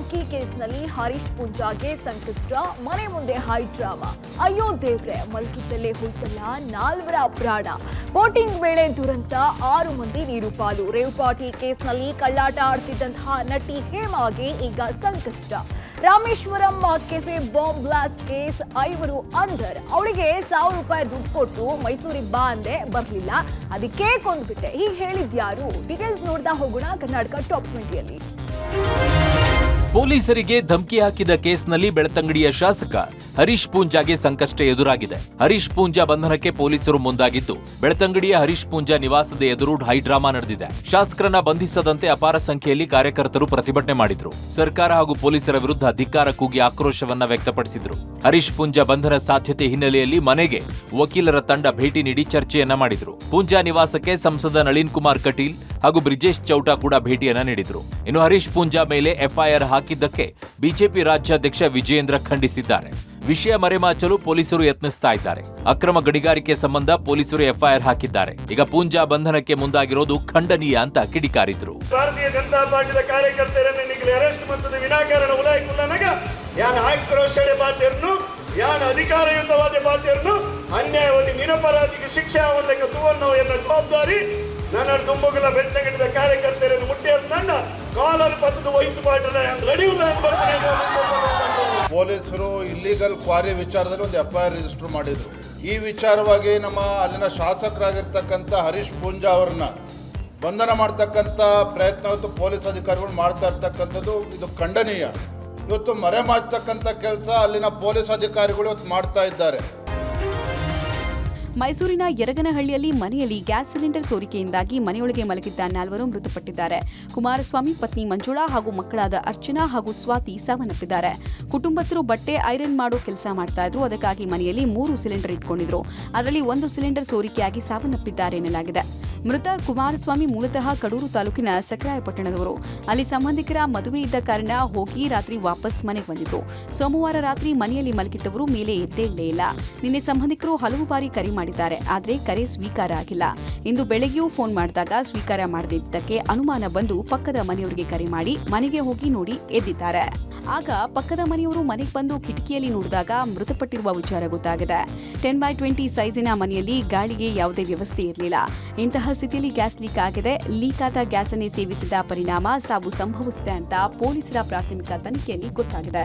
ಬಾಲ್ಕಿ ಕೇಸ್ನಲ್ಲಿ ಹರೀಶ್ ಪೂಂಜಾಗೆ ಸಂಕಷ್ಟ, ಮನೆ ಮುಂದೆ ಹೈ ಡ್ರಾಮಾ. ಅಯ್ಯೋ ದೇವ್ರೆ, ಮಲ್ಕಿದ್ದಲ್ಲೇ ಹೋಯ್ತಲ್ಲ 4 ಪ್ರಾಣ. ಬೋಟಿಂಗ್ ವೇಳೆ ದುರಂತ, 6 ಮಂದಿ ನೀರು ಪಾಲು. ರೇವ್ ಪಾರ್ಟಿ ಕೇಸ್ನಲ್ಲಿ ಕಳ್ಳಾಟ ಆಡ್ತಿದ್ದಂತಹ ನಟಿ ಹೇಮಾಗೆ ಈಗ ಸಂಕಷ್ಟ. Rameshwaram cafe bomb blast case 5 under. ಅವಳಿಗೆ 1000 ರೂಪಾಯಿ ದುಡ್ಡು ಕೊಟ್ಟು ಮೈಸೂರಿಗೆ ಬಾ ಅಂದೆ, ಬರಲಿಲ್ಲ, ಅದಕ್ಕೆ ಕೊಂದ್ಬಿಟ್ಟೆ. ಹೀಗೆ ಹೇಳಿದ್ಯಾರು? ಡೀಟೇಲ್ಸ್ ನೋಡ್ತಾ ಹೋಗೋಣ ಕರ್ನಾಟಕ ಟಾಪ್ 20ಯಲ್ಲಿ. ಪೊಲೀಸರಿಗೆ ಧಮಕಿ ಹಾಕಿದ ಕೇಸ್ನಲ್ಲಿ ಬೆಳ್ತಂಗಡಿಯ ಶಾಸಕ ಹರೀಶ್ ಪೂಂಜಾಗೆ ಸಂಕಷ್ಟ ಎದುರಾಗಿದೆ. ಹರೀಶ್ ಪೂಂಜಾ ಬಂಧನಕ್ಕೆ ಪೊಲೀಸರು ಮುಂದಾಗಿದ್ದು, ಬೆಳ್ತಂಗಡಿಯ ಹರೀಶ್ ಪೂಂಜಾ ನಿವಾಸದ ಎದುರು ಹೈಡ್ರಾಮಾ ನಡೆದಿದೆ. ಶಾಸಕರನ್ನ ಬಂಧಿಸದಂತೆ ಅಪಾರ ಸಂಖ್ಯೆಯಲ್ಲಿ ಕಾರ್ಯಕರ್ತರು ಪ್ರತಿಭಟನೆ ಮಾಡಿದ್ರು. ಸರ್ಕಾರ ಹಾಗೂ ಪೊಲೀಸರ ವಿರುದ್ಧ ಧಿಕ್ಕಾರ ಕೂಗಿ ಆಕ್ರೋಶವನ್ನ ವ್ಯಕ್ತಪಡಿಸಿದ್ರು. ಹರೀಶ್ ಪೂಂಜಾ ಬಂಧನ ಸಾಧ್ಯತೆ ಹಿನ್ನೆಲೆಯಲ್ಲಿ ಮನೆಗೆ ವಕೀಲರ ತಂಡ ಭೇಟಿ ನೀಡಿ ಚರ್ಚೆಯನ್ನ ಮಾಡಿದ್ರು. ಪೂಂಜಾ ನಿವಾಸಕ್ಕೆ ಸಂಸದ ನಳಿನ್ ಕುಮಾರ್ ಕಟೀಲ್ ಹಾಗೂ ಬ್ರಿಜೇಶ್ ಚೌಟಾ ಕೂಡ ಭೇಟಿಯನ್ನ ನೀಡಿದ್ರು. ಇನ್ನು ಹರೀಶ್ ಪೂಂಜಾ ಮೇಲೆ ಎಫ್ಐಆರ್ ಹಾಕಿದ್ದಕ್ಕೆ ಬಿಜೆಪಿ ರಾಜ್ಯಾಧ್ಯಕ್ಷ ವಿಜಯೇಂದ್ರ ಖಂಡಿಸಿದ್ದಾರೆ. ವಿಷಯ ಮರೆಮಾಚಲು ಪೊಲೀಸರು ಯತ್ನಿಸ್ತಾ ಇದ್ದಾರೆ. ಅಕ್ರಮ ಗಣಿಗಾರಿಕೆ ಸಂಬಂಧ ಪೊಲೀಸರು ಎಫ್ಐಆರ್ ಹಾಕಿದ್ದಾರೆ. ಈಗ ಪೂಂಜಾ ಬಂಧನಕ್ಕೆ ಮುಂದಾಗಿರೋದು ಖಂಡನೀಯ ಅಂತ ಕಿಡಿಕಾರಿದ್ರು. ಭಾರತೀಯ ಜನತಾ ಪಾರ್ಟಿಯ ಕಾರ್ಯಕರ್ತರನ್ನು ಅರೆಸ್ಟ್ ಮತ್ತು ವಿನಾಕಾರಣ ಉಲಾಯಿಕುಲ್ಲನಗ ಯಾನ್ ಆಕ್ರೋಶದ ಪಾರ್ಟಿಯನ್ನು ಯಾನ್ ಅಧಿಕಾರಯುತವಾದ ಪಾರ್ಟಿಯನ್ನು ಅನ್ಯಾಯವಾಗಿ ನಿರಪರಾಧಿಗೆ ಶಿಕ್ಷೆ ಆಗುವುದಕ್ಕೆ ತುವನ್ನು ಎನ್ನ ಜವಾಬ್ದಾರಿ ನನ್ನ ದುಂಬುಗಳ ಬೆಳ್ತಂಗಡಿದ ಕಾರ್ಯಕರ್ತರನ್ನು ಮುಟ್ಟಿಯನ್ನ ಕಾಲಲ್ಲಿ ಪತ್ತದ ವಹಿಸಿ ಪಾಠದ ಪೊಲೀಸರು ಇಲ್ಲಿಗಲ್ ಕ್ವಾರಿ ವಿಚಾರದಲ್ಲಿ ಒಂದು ಎಫ್ಐಆರ್ ರಿಜಿಸ್ಟರ್ ಮಾಡಿದ್ರು. ಈ ವಿಚಾರವಾಗಿ ನಮ್ಮ ಅಲ್ಲಿನ ಶಾಸಕರಾಗಿರ್ತಕ್ಕಂಥ ಹರೀಶ್ ಪೂಂಜಾ ಅವರನ್ನ ಬಂಧನ ಮಾಡ್ತಕ್ಕಂಥ ಪ್ರಯತ್ನ ಇವತ್ತು ಪೊಲೀಸ್ ಅಧಿಕಾರಿಗಳು ಮಾಡ್ತಾ ಇರ್ತಕ್ಕಂಥದ್ದು ಇದು ಖಂಡನೀಯ. ಇವತ್ತು ಮರೆಮಾಚತಕ್ಕಂಥ ಕೆಲಸ ಅಲ್ಲಿನ ಪೊಲೀಸ್ ಅಧಿಕಾರಿಗಳು ಇವತ್ತು ಮಾಡ್ತಾ ಇದ್ದಾರೆ. ಮೈಸೂರಿನ ಯರಗನಹಳ್ಳಿಯಲ್ಲಿ ಮನೆಯಲ್ಲಿ ಗ್ಯಾಸ್ ಸಿಲಿಂಡರ್ ಸೋರಿಕೆಯಿಂದಾಗಿ ಮನೆಯೊಳಗೆ ಮಲಗಿದ್ದ 4 ಮೃತಪಟ್ಟಿದ್ದಾರೆ. ಕುಮಾರಸ್ವಾಮಿ ಪತ್ನಿ ಮಂಜುಳಾ ಹಾಗೂ ಮಕ್ಕಳಾದ ಅರ್ಚನಾ ಹಾಗೂ ಸ್ವಾತಿ ಸಾವನ್ನಪ್ಪಿದ್ದಾರೆ. ಕುಟುಂಬಸ್ಥರು ಬಟ್ಟೆ ಐರನ್ ಮಾಡೋ ಕೆಲಸ ಮಾಡ್ತಾ ಇದ್ರು. ಅದಕ್ಕಾಗಿ ಮನೆಯಲ್ಲಿ 3 ಸಿಲಿಂಡರ್ ಇಟ್ಕೊಂಡಿದ್ರು. ಅದರಲ್ಲಿ 1 ಸಿಲಿಂಡರ್ ಸೋರಿಕೆಯಾಗಿ ಸಾವನ್ನಪ್ಪಿದ್ದಾರೆ ಎನ್ನಲಾಗಿದೆ. ಮೃತ ಕುಮಾರಸ್ವಾಮಿ ಮೂಲತಃ ಕಡೂರು ತಾಲೂಕಿನ ಸಕ್ರಾಯಪಟ್ಟಣದವರು. ಅಲ್ಲಿ ಸಂಬಂಧಿಕರ ಮದುವೆ ಇದ್ದ ಕಾರಣ ಹೋಗಿ ರಾತ್ರಿ ವಾಪಸ್ ಮನೆಗೆ ಬಂದಿದ್ರು. ಸೋಮವಾರ ರಾತ್ರಿ ಮನೆಯಲ್ಲಿ ಮಲಗಿದ್ದವರು ಮೇಲೆ ಎದ್ದೇಳಲೇ ಇಲ್ಲ. ನಿನ್ನೆ ಸಂಬಂಧಿಕರು ಹಲವು ಬಾರಿ ಕರೆ ಮಾಡಿದ್ದಾರೆ, ಆದರೆ ಕರೆ ಸ್ವೀಕಾರ ಆಗಿಲ್ಲ. ಇಂದು ಬೆಳಗ್ಗೆಯೂ ಫೋನ್ ಮಾಡಿದಾಗ ಸ್ವೀಕಾರ ಮಾಡದಿದ್ದಕ್ಕೆ ಅನುಮಾನ ಬಂದು ಪಕ್ಕದ ಮನೆಯವರಿಗೆ ಕರೆ ಮಾಡಿ ಮನೆಗೆ ಹೋಗಿ ನೋಡಿ ಎದ್ದಿದ್ದಾರೆ. ಆಗ ಪಕ್ಕದ ಮನೆಯವರು ಮನೆಗೆ ಬಂದು ಕಿಟಕಿಯಲ್ಲಿ ನೋಡಿದಾಗ ಮೃತಪಟ್ಟಿರುವ ವಿಚಾರ ಗೊತ್ತಾಗಿದೆ. 10x20 ಸೈಜಿನ ಮನೆಯಲ್ಲಿ ಗಾಳಿಗೆ ಯಾವುದೇ ವ್ಯವಸ್ಥೆ ಇರಲಿಲ್ಲ. ಇಂತಹ ಸ್ಥಿತಿಯಲ್ಲಿ ಗ್ಯಾಸ್ ಲೀಕ್ ಆಗಿದೆ. ಲೀಕ್ ಆದ ಗ್ಯಾಸ್ ಅನ್ನೇ ಸೇವಿಸಿದ ಪರಿಣಾಮ ಸಾವು ಸಂಭವಿಸಿದೆ ಅಂತ ಪೊಲೀಸರ ಪ್ರಾಥಮಿಕ ತನಿಖೆಯಲ್ಲಿ ಗೊತ್ತಾಗಿದೆ.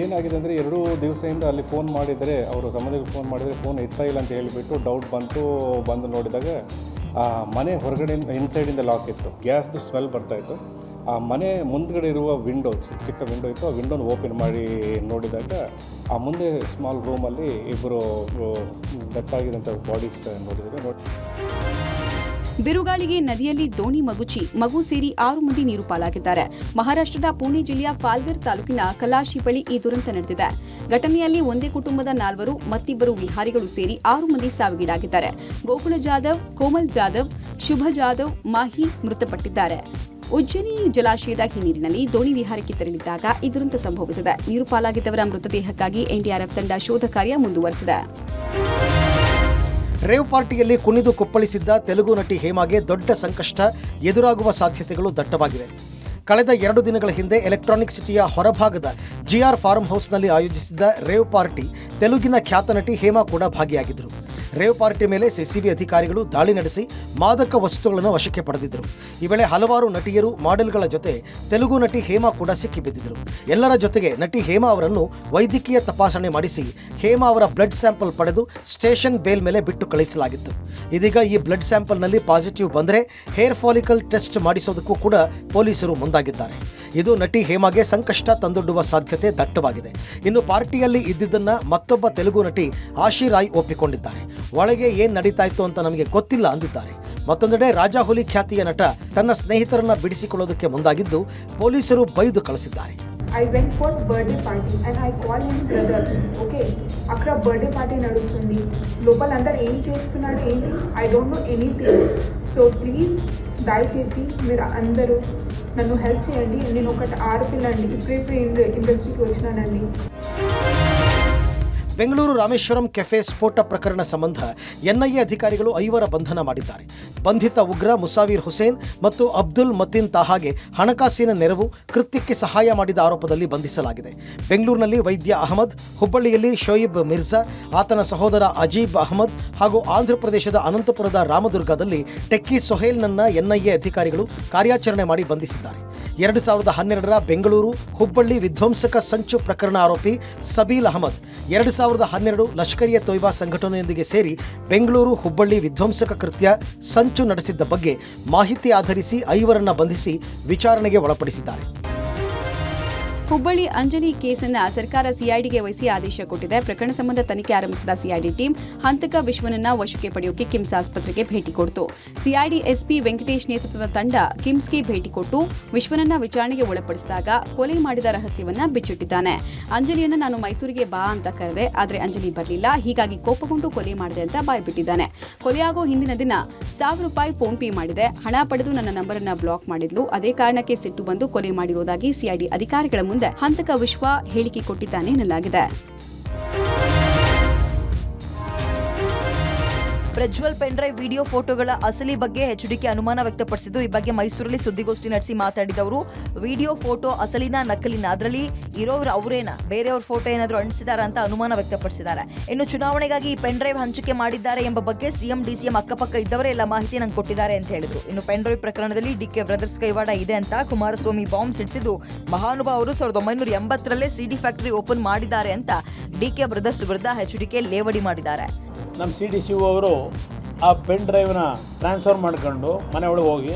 ಏನಾಗಿದೆ ಅಂದರೆ 2 ದಿವಸದಿಂದ ಅಲ್ಲಿ ಫೋನ್ ಮಾಡಿದರೆ ಅವರು ಸಂಬಂಧಿಕರು ಫೋನ್ ಮಾಡಿದರೆ ಫೋನ್ ಎತ್ತಾ ಇಲ್ಲ ಅಂತ ಹೇಳಿಬಿಟ್ಟು ಡೌಟ್ ಬಂದು ನೋಡಿದಾಗ ಮನೆ ಹೊರಗಡೆ ಇನ್ಸೈಡಿಂದ ಲಾಕ್ ಇತ್ತು. ಗ್ಯಾಸ್ದು ಸ್ಮೆಲ್ ಬರ್ತಾ ಇತ್ತು. ಆ ಮನೆ ಮುಂದ್ಗಡೆ ಇರುವ ವಿಂಡೋ, ಚಿಕ್ಕ ವಿಂಡೋ ಇತ್ತು, ಆ ವಿಂಡೋನ ಓಪನ್ ಮಾಡಿ ನೋಡಿದಾಗ ಆ ಮುಂದೆ ಸ್ಮಾಲ್ ರೂಮಲ್ಲಿ 2 ಡೆತ್ ಆಗಿದಂಥ ಬಾಡೀಸ್ ನೋಡಿದರೆ. ಬಿರುಗಾಳಿಗೆ ನದಿಯಲ್ಲಿ ದೋಣಿ ಮಗು ಸೇರಿ 6 ಮಂದಿ ನೀರು ಪಾಲಾಗಿದ್ದಾರೆ. ಮಹಾರಾಷ್ಟ್ರದ ಪುಣೆ ಜಿಲ್ಲೆಯ ಪಾಲ್ಘರ್ ತಾಲೂಕಿನ ಕಲಾಶಿ ಬಳಿ ಈ ದುರಂತ ನಡೆದಿದೆ. ಘಟನೆಯಲ್ಲಿ ಒಂದೇ ಕುಟುಂಬದ 4 ಮತ್ತಿಬ್ಬರು ವಿಹಾರಿಗಳು ಸೇರಿ 6 ಮಂದಿ ಸಾವಿಗೀಡಾಗಿದ್ದಾರೆ. ಗೋಕುಲ ಜಾಧವ್, ಕೋಮಲ್ ಜಾಧವ್, ಶುಭ ಜಾಧವ್, ಮಾಹಿ ಮೃತಪಟ್ಟಿದ್ದಾರೆ. ಉಜ್ಜಯಿನಿ ಜಲಾಶಯದ ಹಿನ್ನೀರಿನಲ್ಲಿ ದೋಣಿ ವಿಹಾರಕ್ಕೆ ತೆರಳಿದ್ದಾಗ ಈ ದುರಂತ ಸಂಭವಿಸಿದೆ. ನೀರು ಪಾಲಾಗಿದ್ದವರ ಮೃತದೇಹಕ್ಕಾಗಿ ಎನ್ಡಿಆರ್ಎಫ್ ತಂಡ ಶೋಧ ಕಾರ್ಯ ಮುಂದುವರೆಸಿದೆ. ರೇವ್ ಪಾರ್ಟಿಯಲ್ಲಿ ಕುಣಿದು ಕುಪ್ಪಳಿಸಿದ್ದ ತೆಲುಗು ನಟಿ ಹೇಮಾಗೆ ದೊಡ್ಡ ಸಂಕಷ್ಟ ಎದುರಾಗುವ ಸಾಧ್ಯತೆಗಳು ದಟ್ಟವಾಗಿವೆ. ಕಳೆದ 2 ದಿನಗಳ ಹಿಂದೆ ಎಲೆಕ್ಟ್ರಾನಿಕ್ ಸಿಟಿಯ ಹೊರಭಾಗದ ಜಿಆರ್ ಫಾರ್ಮ್ ಹೌಸ್ನಲ್ಲಿ ಆಯೋಜಿಸಿದ್ದ ರೇವ್ ಪಾರ್ಟಿ ತೆಲುಗಿನ ಖ್ಯಾತ ನಟಿ ಹೇಮಾ ಕೂಡ ಭಾಗಿಯಾಗಿದ್ದರು. ರೇವ್ ಪಾರ್ಟಿ ಮೇಲೆ ಸಿಸಿಬಿ ಅಧಿಕಾರಿಗಳು ದಾಳಿ ನಡೆಸಿ ಮಾದಕ ವಸ್ತುಗಳನ್ನು ವಶಕ್ಕೆ ಪಡೆದಿದ್ದರು. ಈ ವೇಳೆ ಹಲವಾರು ನಟಿಯರು, ಮಾಡೆಲ್ಗಳ ಜೊತೆ ತೆಲುಗು ನಟಿ ಹೇಮಾ ಕೂಡ ಸಿಕ್ಕಿಬಿದ್ದಿದ್ದರು. ಎಲ್ಲರ ಜೊತೆಗೆ ನಟಿ ಹೇಮಾ ಅವರನ್ನು ವೈದ್ಯಕೀಯ ತಪಾಸಣೆ ಮಾಡಿಸಿ ಹೇಮಾ ಅವರ ಬ್ಲಡ್ ಸ್ಯಾಂಪಲ್ ಪಡೆದು ಸ್ಟೇಷನ್ ಬೇಲ್ ಮೇಲೆ ಬಿಟ್ಟು ಕಳಿಸಲಾಗಿತ್ತು. ಇದೀಗ ಈ ಬ್ಲಡ್ ಸ್ಯಾಂಪಲ್ನಲ್ಲಿ ಪಾಸಿಟಿವ್ ಬಂದರೆ ಹೇರ್ ಫಾಲಿಕಲ್ ಟೆಸ್ಟ್ ಮಾಡಿಸೋದಕ್ಕೂ ಕೂಡ ಪೊಲೀಸರು ಮುಂದಾಗಿದ್ದಾರೆ. ಇದು ನಟಿ ಹೇಮಾಗೆ ಸಂಕಷ್ಟ ತಂದೊಡ್ಡುವ ಸಾಧ್ಯತೆ ದಟ್ಟವಾಗಿದೆ. ಇನ್ನು ಪಾರ್ಟಿಯಲ್ಲಿ ಇದ್ದಿದ್ದನ್ನ ಮತ್ತೊಬ್ಬ ತೆಲುಗು ನಟಿ ಆಶಿ ರಾಯ್ ಒಪ್ಪಿಕೊಂಡಿದ್ದಾರೆ. ಒಳಗೆ ಏನ್ ನಡೀತಾ ಇತ್ತು ಅಂತ ನಮಗೆ ಗೊತ್ತಿಲ್ಲ ಅಂದಿದ್ದಾರೆ. ಮತ್ತೊಂದೆಡೆ ರಾಜಾಹುಲಿ ಖ್ಯಾತಿಯ ನಟ ತನ್ನ ಸ್ನೇಹಿತರನ್ನ ಬಿಡಿಸಿಕೊಳ್ಳೋದಕ್ಕೆ ಮುಂದಾಗಿದ್ದು ಪೊಲೀಸರು ಬೈದು ಕಳಿಸಿದ್ದಾರೆ. I went for birthday party and I called him brother. Okay, అక్కడ బర్త్డే పార్టీ నడుస్తుంది, లోపల అందరు ఏం చేస్తున్నాడు ఏంటి, I don't know anything. So please దయచేసి మీరు అందరూ నన్ను హెల్ప్ చేయండి. నేను ఒక ఆడపిల్ల అండి, ఇప్పుడే ఇండస్ట్రీకి వచ్చినానండి. ಬೆಂಗಳೂರು ರಾಮೇಶ್ವರಂ ಕೆಫೆ ಸ್ಫೋಟ ಪ್ರಕರಣ ಸಂಬಂಧ ಎನ್ಐಎ ಅಧಿಕಾರಿಗಳು 5 ಬಂಧನ ಮಾಡಿದ್ದಾರೆ. ಬಂಧಿತ ಉಗ್ರ ಮುಸಾವೀರ್ ಹುಸೇನ್ ಮತ್ತು ಅಬ್ದುಲ್ ಮತೀನ್ ತಾಹಾಗೆ ಹಣಕಾಸಿನ ನೆರವು, ಕೃತ್ಯಕ್ಕೆ ಸಹಾಯ ಮಾಡಿದ ಆರೋಪದಲ್ಲಿ ಬಂಧಿಸಲಾಗಿದೆ. ಬೆಂಗಳೂರಿನಲ್ಲಿ ವೈದ್ಯ ಅಹಮದ್, ಹುಬ್ಬಳ್ಳಿಯಲ್ಲಿ ಶೋಯಿಬ್ ಮಿರ್ಜಾ, ಆತನ ಸಹೋದರ ಅಜೀಬ್ ಅಹಮದ್ ಹಾಗೂ ಆಂಧ್ರಪ್ರದೇಶದ ಅನಂತಪುರದ ರಾಮದುರ್ಗದಲ್ಲಿ ಟೆಕ್ಕಿ ಸೊಹೇಲ್ನನ್ನ ಎನ್ಐಎ ಅಧಿಕಾರಿಗಳು ಕಾರ್ಯಾಚರಣೆ ಮಾಡಿ ಬಂಧಿಸಿದ್ದಾರೆ. 2012ರ ಬೆಂಗಳೂರು ಹುಬ್ಬಳ್ಳಿ ವಿಧ್ವಂಸಕ ಸಂಚು ಪ್ರಕರಣ ಆರೋಪಿ ಸಬೀಲ್ ಅಹಮದ್ 2012 ಲಷ್ಕರಿಯ ತೊಯ್ಬಾ ಸಂಘಟನೆಯೊಂದಿಗೆ ಸೇರಿ ಬೆಂಗಳೂರು ಹುಬ್ಬಳ್ಳಿ ವಿಧ್ವಂಸಕ ಕೃತ್ಯ ಸಂಚು ನಡೆಸಿದ್ದ ಬಗ್ಗೆ ಮಾಹಿತಿ ಆಧರಿಸಿ 5 ಬಂಧಿಸಿ ವಿಚಾರಣೆಗೆ ಒಳಪಡಿಸಿದ್ದಾರೆ. ಹುಬ್ಬಳ್ಳಿ ಅಂಜಲಿ ಕೇಸನ್ನ ಸರ್ಕಾರ ಸಿಐಡಿಗೆ ವಹಿಸಿ ಆದೇಶ ಕೊಟ್ಟಿದೆ. ಪ್ರಕರಣ ಸಂಬಂಧ ತನಿಖೆ ಆರಂಭಿಸಿದ ಸಿಐಡಿ ಟೀಮ್ ಹಂತಕ ವಿಶ್ವನನ್ನ ವಶಕ್ಕೆ ಪಡೆಯೋಕೆ ಕಿಮ್ಸ್ ಆಸ್ಪತ್ರೆಗೆ ಭೇಟಿ ಕೊಡ್ತು. ಸಿಐಡಿ ಎಸ್ಪಿ ವೆಂಕಟೇಶ್ ನೇತೃತ್ವದ ತಂಡ ಕಿಮ್ಸ್ಗೆ ಭೇಟಿ ಕೊಟ್ಟು ವಿಶ್ವನನ್ನ ವಿಚಾರಣೆಗೆ ಒಳಪಡಿಸಿದಾಗ ಕೊಲೆ ಮಾಡಿದ ರಹಸ್ಯವನ್ನ ಬಿಚ್ಚಿಟ್ಟಿದ್ದಾನೆ. ಅಂಜಲಿಯನ್ನ ನಾನು ಮೈಸೂರಿಗೆ ಬಾ ಅಂತ ಕರೆದೆ, ಆದ್ರೆ ಅಂಜಲಿ ಬರಲಿಲ್ಲ, ಹೀಗಾಗಿ ಕೋಪಗೊಂಡು ಕೊಲೆ ಮಾಡಿದೆ ಅಂತ ಬಾಯ್ಬಿಟ್ಟಿದ್ದಾನೆ. ಕೊಲೆಯಾಗೋ ಹಿಂದಿನ ದಿನ ₹1,000 ಫೋನ್ ಪೇ ಮಾಡಿದೆ, ಹಣ ಪಡೆದು ನನ್ನ ನಂಬರ್ ಅನ್ನ ಬ್ಲಾಕ್ ಮಾಡಿದ್ಲು. ಅದೇ ಕಾರಣಕ್ಕೆ ಸಿಟ್ಟು ಬಂದು ಕೊಲೆ ಮಾಡಿರುವುದಾಗಿ ಸಿಐಡಿ ಅಧಿಕಾರಿಗಳ ಮುಂದೆ ಹಂತಕ ವಿಶ್ವ ಹೇಳಿಕೆ ಕೊಟ್ಟಿದ್ದಾನೆ ಎನ್ನಲಾಗಿದೆ. ಪ್ರಜ್ವಲ್ ಪೆನ್ಡ್ರೈವ್ ವಿಡಿಯೋ ಫೋಟೋಗಳ ಅಸಲಿ ಬಗ್ಗೆ ಎಚ್ಡಿಕೆ ಅನುಮಾನ ವ್ಯಕ್ತಪಡಿಸಿದ್ದು, ಈ ಬಗ್ಗೆ ಮೈಸೂರಲ್ಲಿ ಸುದ್ದಿಗೋಷ್ಠಿ ನಡೆಸಿ ಮಾತಾಡಿದವರು, ವಿಡಿಯೋ ಫೋಟೋ ಅಸಲಿನ ನಕಲಿನ, ಅದರಲ್ಲಿ ಇರೋರು ಅವರೇನ, ಬೇರೆಯವ್ರ ಫೋಟೋ ಏನಾದರೂ ಅಂಟಿಸಿದಾರ ಅಂತ ಅನುಮಾನ ವ್ಯಕ್ತಪಡಿಸಿದ್ದಾರೆ. ಇನ್ನು ಚುನಾವಣೆಗಾಗಿ ಈ ಪೆನ್ಡ್ರೈವ್ ಹಂಚಿಕೆ ಮಾಡಿದ್ದಾರೆ ಎಂಬ ಬಗ್ಗೆ ಸಿಎಂ ಡಿಸಿಎಂ ಅಕ್ಕಪಕ್ಕ ಇದ್ದವರೇ ಎಲ್ಲ ಮಾಹಿತಿ ನಂಗೆ ಕೊಟ್ಟಿದ್ದಾರೆ ಅಂತ ಹೇಳಿದ್ರು. ಇನ್ನು ಪೆನ್ಡ್ರೈವ್ ಪ್ರಕರಣದಲ್ಲಿ ಡಿಕೆ ಬ್ರದರ್ಸ್ ಕೈವಾಡ ಇದೆ ಅಂತ ಕುಮಾರಸ್ವಾಮಿ ಬಾಂಬ್ ಸಿಡಿಸಿದ್ದು, ಮಹಾನುಭಾವರು 1980ರಲ್ಲೇ ಸಿಡಿ ಫ್ಯಾಕ್ಟರಿ ಓಪನ್ ಮಾಡಿದ್ದಾರೆ ಅಂತ ಡಿಕೆ ಬ್ರದರ್ಸ್ ವಿರುದ್ಧ ಎಚ್ಡಿಕೆ ಲೇವಡಿ ಮಾಡಿದ್ದಾರೆ. ನಮ್ಮ CDCO ಅವರು ಆ ಪೆನ್ ಡ್ರೈವ್ನ ಟ್ರಾನ್ಸ್ಫರ್ ಮಾಡ್ಕೊಂಡು ಮನೆ ಒಳಗೆ ಹೋಗಿ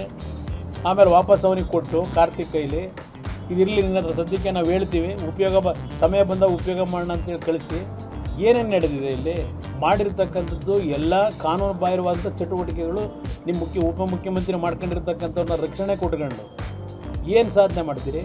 ಆಮೇಲೆ ವಾಪಸ್ ಅವನಿಗೆ ಕೊಟ್ಟು ಕಾರ್ತಿಕ್ ಕೈಲಿ ಇದಿರಲಿ ನಿನ್ನ ಹತ್ರ ಸದ್ಯಕ್ಕೆ ನಾವು ಹೇಳ್ತೀವಿ, ಸಮಯ ಬಂದಾಗ ಉಪಯೋಗ ಮಾಡೋಣ ಅಂತೇಳಿ ಕಳಿಸಿ ಏನೇನು ನಡೆದಿದೆ ಇಲ್ಲಿ ಮಾಡಿರ್ತಕ್ಕಂಥದ್ದು ಎಲ್ಲ ಕಾನೂನು ಬಾಹಿರವಾದಂಥ ಚಟುವಟಿಕೆಗಳು. ನಿಮ್ಮ ಉಪಮುಖ್ಯಮಂತ್ರಿ ಮಾಡ್ಕೊಂಡಿರ್ತಕ್ಕಂಥವ್ರನ್ನ ರಕ್ಷಣೆ ಕೊಟ್ಕೊಂಡು ಏನು ಸಾಧನೆ ಮಾಡ್ತೀರಿ?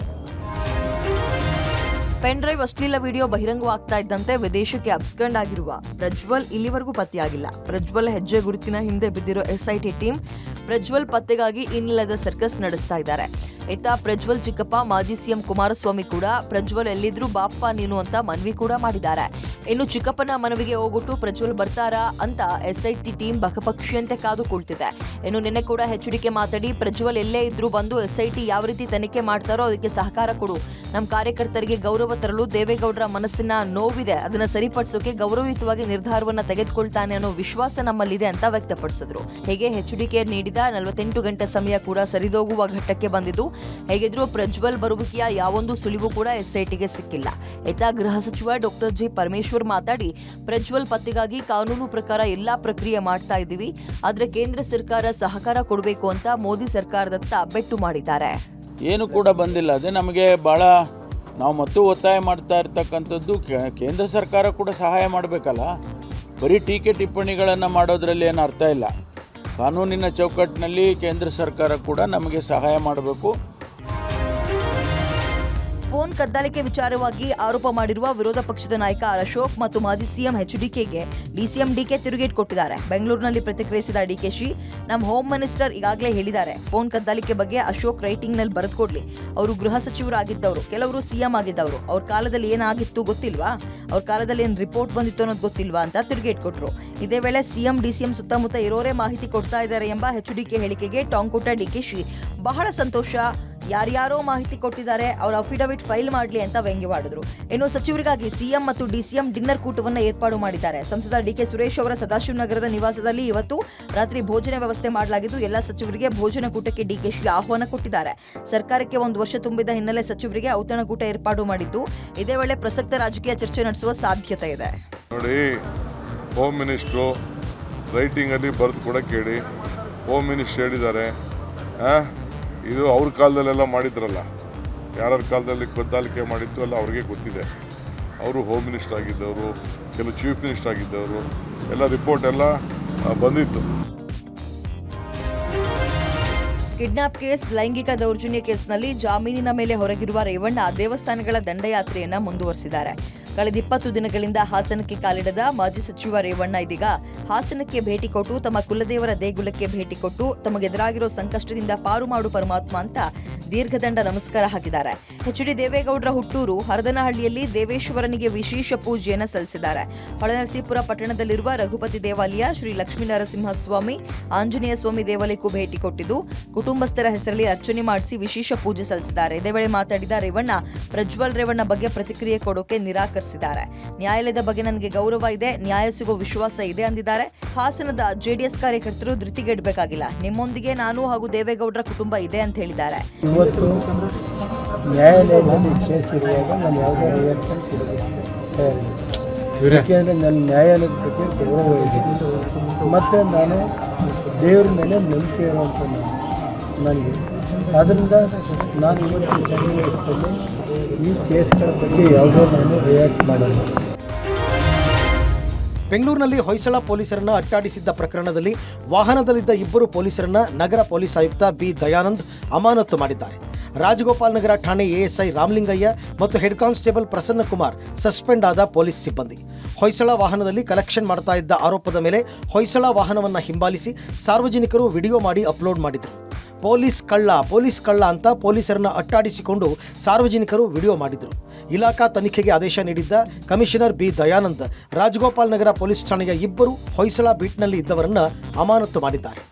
ಪೆನ್ ಡ್ರೈವ್ ಅಶ್ಲೀಲ ವಿಡಿಯೋ ಬಹಿರಂಗವಾಗ್ತಾ ಇದ್ದಂತೆ ವಿದೇಶಕ್ಕೆ ಅಬ್ಸ್ಕಂಡ್ ಆಗಿರುವ ಪ್ರಜ್ವಲ್ ಇಲ್ಲಿವರೆಗೂ ಪತ್ತೆಯಾಗಿಲ್ಲ. ಪ್ರಜ್ವಲ್ ಹೆಜ್ಜೆ ಗುರುತಿನ ಹಿಂದೆ ಬಿದ್ದಿರೋ SIT ಟೀಮ್ ಪ್ರಜ್ವಲ್ ಪತ್ತೆಗಾಗಿ ಇನ್ನಿಲ್ಲದ ಸರ್ಕಸ್ ನಡೆಸ್ತಾ ಇದ್ದಾರೆ. ಇತ್ತ ಪ್ರಜ್ವಲ್ ಚಿಕ್ಕಪ್ಪ ಮಾಜಿ ಸಿಎಂ ಕುಮಾರಸ್ವಾಮಿ ಕೂಡ ಪ್ರಜ್ವಲ್ ಎಲ್ಲಿದ್ರು ಬಾಪ್ಪ ನೀನು ಅಂತ ಮನವಿ ಕೂಡ ಮಾಡಿದ್ದಾರೆ. ಇನ್ನು ಚಿಕ್ಕಪ್ಪನ ಮನವಿಗೆ ಹೋಗೊಟ್ಟು ಪ್ರಜ್ವಲ್ ಬರ್ತಾರಾ ಅಂತ SIT ಟೀಮ್ ಬಕಪಕ್ಷಿಯಂತೆ ಕಾದು ಕುಳಿತಿದೆ. ಇನ್ನು ನಿನ್ನೆ ಕೂಡ ಎಚ್ಡಿಕೆ ಮಾತಾಡಿ, ಪ್ರಜ್ವಲ್ ಎಲ್ಲೇ ಇದ್ರೂ ಬಂದು SIT ಯಾವ ರೀತಿ ತನಿಖೆ ಮಾಡ್ತಾರೋ ಅದಕ್ಕೆ ಸಹಕಾರ ಕೊಡು, ನಮ್ಮ ಕಾರ್ಯಕರ್ತರಿಗೆ ಗೌರವ ತರಲು ದೇವೇಗೌಡರ ಮನಸ್ಸಿನ ನೋವಿದೆ, ಅದನ್ನ ಸರಿಪಡಿಸೋಕೆ ಗೌರವಯುತವಾಗಿ ನಿರ್ಧಾರವನ್ನ ತೆಗೆದುಕೊಳ್ತಾನೆ ಅನ್ನೋ ವಿಶ್ವಾಸ ನಮ್ಮಲ್ಲಿದೆ ಅಂತ ವ್ಯಕ್ತಪಡಿಸಿದ್ರು. ಹೀಗೆ ಎಚ್ಡಿಕೆ ನೀಡಿದ 48 ಗಂಟೆ ಸಮಯ ಕೂಡ ಸರಿದೋಗುವ ಘಟ್ಟಕ್ಕೆ ಬಂದಿದ್ದು, ಹೇಗಿದ್ರೂ ಪ್ರಜ್ವಲ್ ಬರುವಿಕೆಯ ಯಾವೊಂದು ಸುಳಿವು ಕೂಡ SITಗೆ ಸಿಕ್ಕಿಲ್ಲ. ಇತ್ತ ಗೃಹ ಸಚಿವ ಡಾಕ್ಟರ್ ಜಿ ಪರಮೇಶ್ವರ್ ಮಾತಾಡಿ, ಪ್ರಜ್ವಲ್ ಪತ್ತೆಗಾಗಿ ಕಾನೂನು ಪ್ರಕಾರ ಎಲ್ಲಾ ಪ್ರಕ್ರಿಯೆ ಮಾಡ್ತಾ ಇದ್ದೀವಿ, ಆದ್ರೆ ಕೇಂದ್ರ ಸರ್ಕಾರ ಸಹಕಾರ ಕೊಡಬೇಕು ಅಂತ ಮೋದಿ ಸರ್ಕಾರದತ್ತ ಬೆಟ್ಟು ಮಾಡಿದ್ದಾರೆ. ಏನು ಕೂಡ ಬಂದಿಲ್ಲ. ಅದೇ ನಮಗೆ ಭಾಳ ನಾವು ಮತ್ತು ಒತ್ತಾಯ ಮಾಡ್ತಾ ಇರ್ತಕ್ಕಂಥದ್ದು ಕೇಂದ್ರ ಸರ್ಕಾರ ಕೂಡ ಸಹಾಯ ಮಾಡಬೇಕಲ್ಲ. ಬರೀ ಟೀಕೆ ಟಿಪ್ಪಣಿಗಳನ್ನು ಮಾಡೋದ್ರಲ್ಲಿ ಏನು ಅರ್ಥ ಇಲ್ಲ. ಕಾನೂನಿನ ಚೌಕಟ್ಟಿನಲ್ಲಿ ಕೇಂದ್ರ ಸರ್ಕಾರ ಕೂಡ ನಮಗೆ ಸಹಾಯ ಮಾಡಬೇಕು. ಫೋನ್ ಕದ್ದಾಲಿಕೆ ವಿಚಾರವಾಗಿ ಆರೋಪ ಮಾಡಿರುವ ವಿರೋಧ ಪಕ್ಷದ ನಾಯಕ ಅಶೋಕ್ ಮತ್ತು ಮಾಜಿ ಸಿಎಂ HDKಗೆ ಡಿಸಿಎಂ ಡಿಕೆ ತಿರುಗೇಟ್ ಕೊಟ್ಟಿದ್ದಾರೆ. ಬೆಂಗಳೂರಿನಲ್ಲಿ ಪ್ರತಿಕ್ರಿಯಿಸಿದ ಡಿಕೆಶಿ, ನಮ್ಮ ಹೋಮ್ ಮಿನಿಸ್ಟರ್ ಈಗಾಗಲೇ ಹೇಳಿದ್ದಾರೆ, ಫೋನ್ ಕದ್ದಾಲಿಕೆ ಬಗ್ಗೆ ಅಶೋಕ್ ರೈಟಿಂಗ್ನಲ್ಲಿ ಬರೆದುಕೊಡ್ಲಿ. ಅವರು ಗೃಹ ಸಚಿವರಾಗಿದ್ದವರು, ಕೆಲವರು ಸಿಎಂ ಆಗಿದ್ದವರು, ಅವ್ರ ಕಾಲದಲ್ಲಿ ಏನಾಗಿತ್ತು ಗೊತ್ತಿಲ್ವಾ, ಅವ್ರ ಕಾಲದಲ್ಲಿ ಏನು ರಿಪೋರ್ಟ್ ಬಂದಿತ್ತು ಅನ್ನೋದು ಗೊತ್ತಿಲ್ವಾ ಅಂತ ತಿರುಗೇಟ್ ಕೊಟ್ಟರು. ಇದೇ ವೇಳೆ ಸಿಎಂ ಡಿಸಿಎಂ ಸುತ್ತಮುತ್ತ ಇರೋರೇ ಮಾಹಿತಿ ಕೊಡ್ತಾ ಇದ್ದಾರೆ ಎಂಬ HDK ಹೇಳಿಕೆಗೆ ಟಾಂಗ್ ಕೊಟ್ಟ ಡಿಕೆಶಿ, ಬಹಳ ಸಂತೋಷ, ಯಾರ್ಯಾರೋ ಮಾಹಿತಿ ಕೊಟ್ಟಿದ್ದಾರೆ, ಅವರ ಅಫಿಡವಿಟ್ ಫೈಲ್ ಮಾಡಲಿ ಅಂತ ವ್ಯಂಗ್ಯವಾಡಿದ್ರು. ಇನ್ನು ಸಚಿವರಿಗಾಗಿ ಸಿಎಂ ಮತ್ತು ಡಿಸಿಎಂ ಡಿನ್ನರ್ ಕೂಟವನ್ನು ಏರ್ಪಾಡು ಮಾಡಿದ್ದಾರೆ. ಸಂಸದ ಡಿಕೆ ಸುರೇಶ್ ಅವರ ಸದಾಶಿವನಗರದ ನಿವಾಸದಲ್ಲಿ ಇವತ್ತು ರಾತ್ರಿ ಭೋಜನ ವ್ಯವಸ್ಥೆ ಮಾಡಲಾಗಿದ್ದು, ಎಲ್ಲ ಸಚಿವರಿಗೆ ಭೋಜನ ಕೂಟಕ್ಕೆ ಡಿಕೆಶಿ ಆಹ್ವಾನ ಕೊಟ್ಟಿದ್ದಾರೆ. ಸರ್ಕಾರಕ್ಕೆ 1 ವರ್ಷ ತುಂಬಿದ ಹಿನ್ನೆಲೆ ಸಚಿವರಿಗೆ ಔತಣಕೂಟ ಏರ್ಪಾಡು ಮಾಡಿದ್ದು, ಇದೇ ವೇಳೆ ಪ್ರಸಕ್ತ ರಾಜಕೀಯ ಚರ್ಚೆ ನಡೆಸುವ ಸಾಧ್ಯತೆ ಇದೆ. ನೋಡಿ, ಹೋಮ್ ಮಿನಿಸ್ಟ್ರು ರೈಟಿಂಗಲ್ಲಿ ಬರೆದು ಕೊಡಕ್ಕೆ ಹೇಳಿ, ಹೋಮ್ ಮಿನಿಸ್ಟರ್ ಹೇಳಿದ್ದಾರೆ. ಇದು ಅವ್ರ ಕಾಲದಲ್ಲೆಲ್ಲ ಮಾಡಿದ್ರಲ್ಲ, ಯಾರ್ಯಾರ ಕಾಲದಲ್ಲಿ ಕದ್ದಾಲಿಕೆ ಮಾಡಿತ್ತು ಎಲ್ಲ ಅವ್ರಿಗೆ ಗೊತ್ತಿದೆ. ಅವರು ಹೋಮ್ ಮಿನಿಸ್ಟರ್ ಆಗಿದ್ದವರು, ಕೆಲವು ಚೀಫ್ ಮಿನಿಸ್ಟರ್ ಆಗಿದ್ದವರು, ಎಲ್ಲ ರಿಪೋರ್ಟ್ ಎಲ್ಲ ಬಂದಿತ್ತು. ಕಿಡ್ನಾಪ್ ಕೇಸ್, ಲೈಂಗಿಕ ದೌರ್ಜನ್ಯ ಕೇಸ್ನಲ್ಲಿ ಜಾಮೀನಿನ ಮೇಲೆ ಹೊರಗಿರುವ ರೇವಣ್ಣ ದೇವಸ್ಥಾನಗಳ ದಂಡಯಾತ್ರೆಯನ್ನ ಮುಂದುವರೆಸಿದ್ದಾರೆ. ಕಳೆದ 20 ದಿನಗಳಿಂದ ಹಾಸನಕ್ಕೆ ಕಾಲಿಡದ ಮಾಜಿ ಸಚಿವ ರೇವಣ್ಣ ಇದೀಗ ಹಾಸನಕ್ಕೆ ಭೇಟಿ ಕೊಟ್ಟು ತಮ್ಮ ಕುಲದೇವರ ದೇಗುಲಕ್ಕೆ ಭೇಟಿ ಕೊಟ್ಟು ತಮಗೆದುರಾಗಿರೋ ಸಂಕಷ್ಟದಿಂದ ಪಾರು ಮಾಡು ಪರಮಾತ್ಮ ಅಂತ ದೀರ್ಘದಂಡ ನಮಸ್ಕಾರ ಹಾಕಿದ್ದಾರೆ. ಎಚ್.ಡಿ. ದೇವೇಗೌಡರ ಹುಟ್ಟೂರು ಹರದನಹಳ್ಳಿಯಲ್ಲಿ ದೇವೇಶ್ವರನಿಗೆ ವಿಶೇಷ ಪೂಜೆಯನ್ನು ಸಲ್ಲಿಸಿದ್ದಾರೆ. ಹೊಳೆನರಸೀಪುರ ಪಟ್ಟಣದಲ್ಲಿರುವ ರಘುಪತಿ ದೇವಾಲಯ, ಶ್ರೀ ಲಕ್ಷ್ಮೀನರಸಿಂಹಸ್ವಾಮಿ, ಆಂಜನೇಯ ಸ್ವಾಮಿ ದೇವಾಲಯಕ್ಕೂ ಭೇಟಿ ಕೊಟ್ಟಿದ್ದು ಕುಟುಂಬಸ್ಥರ ಹೆಸರಲ್ಲಿ ಅರ್ಚನೆ ಮಾಡಿಸಿ ವಿಶೇಷ ಪೂಜೆ ಸಲ್ಲಿಸಿದ್ದಾರೆ. ಇದೇ ವೇಳೆ ಮಾತಾಡಿದ ರೇವಣ್ಣ, ಪ್ರಜ್ವಲ್ ರೇವಣ್ಣ ಬಗ್ಗೆ ಪ್ರತಿಕ್ರಿಯೆ ಕೊಡೋಕೆ ನಿರಾಕರಿಸಿದ್ದಾರೆ. ನ್ಯಾಯಾಲಯದ ಬಗ್ಗೆ ನನಗೆ ಗೌರವ ಇದೆ, ನ್ಯಾಯ ಸಿಗೋ ವಿಶ್ವಾಸ ಇದೆ ಅಂದಿದ್ದಾರೆ. ಹಾಸನದ ಜೆಡಿಎಸ್ ಕಾರ್ಯಕರ್ತರು ಧೃತಿಗೆಡಬೇಕಾಗಿಲ್ಲ, ನಿಮ್ಮೊಂದಿಗೆ ನಾನು ಹಾಗೂ ದೇವೇಗೌಡರ ಕುಟುಂಬ ಇದೆ ಅಂತ ಹೇಳಿದ್ದಾರೆ. ಇವತ್ತು ನ್ಯಾಯಾಲಯದಲ್ಲಿ ಕೇಸ್ ಇರುವಾಗ ನಾನು ಯಾವುದೇ ರಿಯಾಕ್ಷನ್ ಕೊಡೋದಕ್ಕೆ ಯಾಕೆಂದರೆ ನನ್ನ ನ್ಯಾಯಾಲಯದ ಬಗ್ಗೆ ಗೌರವ ಇದೆ ಮತ್ತು ನಾನು ದೇವರ ಮೇಲೆ ನಂಬಿಕೆ ಇರುವಂಥ ನನಗೆ. ಆದ್ದರಿಂದ ನಾನು ಇವತ್ತು ಸನ್ನಿವೇಶದಲ್ಲಿ ಈ ಕೇಸ್ಗಳ ಬಗ್ಗೆ ಯಾವುದೋ ನಾನು ರಿಯಾಕ್ಟ್ ಮಾಡಲ್ಲ. ಬೆಂಗಳೂರಿನಲ್ಲಿ ಹೊಯ್ಸಳ ಪೊಲೀಸರನ್ನ ಅಟ್ಟಾಡಿಸಿದ್ದ ಪ್ರಕರಣದಲ್ಲಿ ವಾಹನದಲ್ಲಿದ್ದ ಇಬ್ಬರು ಪೊಲೀಸರನ್ನ ನಗರ ಪೊಲೀಸ್ ಆಯುಕ್ತ ಬಿ ದಯಾನಂದ್ ಅಮಾನತು ಮಾಡಿದ್ದಾರೆ. ರಾಜಗೋಪಾಲ್ ನಗರ ಠಾಣೆ ಎಎಸ್ಐ ರಾಮಲಿಂಗಯ್ಯ ಮತ್ತು head constable Prasanna Kumar suspend ಆದ ಪೊಲೀಸ್ ಸಿಬ್ಬಂದಿ. ಹೊಯ್ಸಳ ವಾಹನದಲ್ಲಿ ಕಲೆಕ್ಷನ್ ಮಾಡ್ತಾ ಇದ್ದ ಆರೋಪದ ಮೇಲೆ ಹೊಯ್ಸಳ ವಾಹನವನ್ನು ಹಿಂಬಾಲಿಸಿ ಸಾರ್ವಜನಿಕರು ವಿಡಿಯೋ ಮಾಡಿ ಅಪ್ಲೋಡ್ ಮಾಡಿದರು. ಪೊಲೀಸ್ ಕಳ್ಳ ಅಂತ ಪೊಲೀಸರನ್ನ ಅಟ್ಟಾಡಿಸಿಕೊಂಡು ಸಾರ್ವಜನಿಕರು ವಿಡಿಯೋ ಮಾಡಿದರು. ಇಲಾಖಾ ತನಿಖೆಗೆ ಆದೇಶ ನೀಡಿದ್ದ ಕಮಿಷನರ್ ಬಿ ದಯಾನಂದ್ ರಾಜಗೋಪಾಲ್ ನಗರ ಪೊಲೀಸ್ ಠಾಣೆಯ ಇಬ್ಬರು ಹೊಯ್ಸಳ ಬೀಟ್ನಲ್ಲಿ ಇದ್ದವರನ್ನ ಅಮಾನತು ಮಾಡಿದ್ದಾರೆ.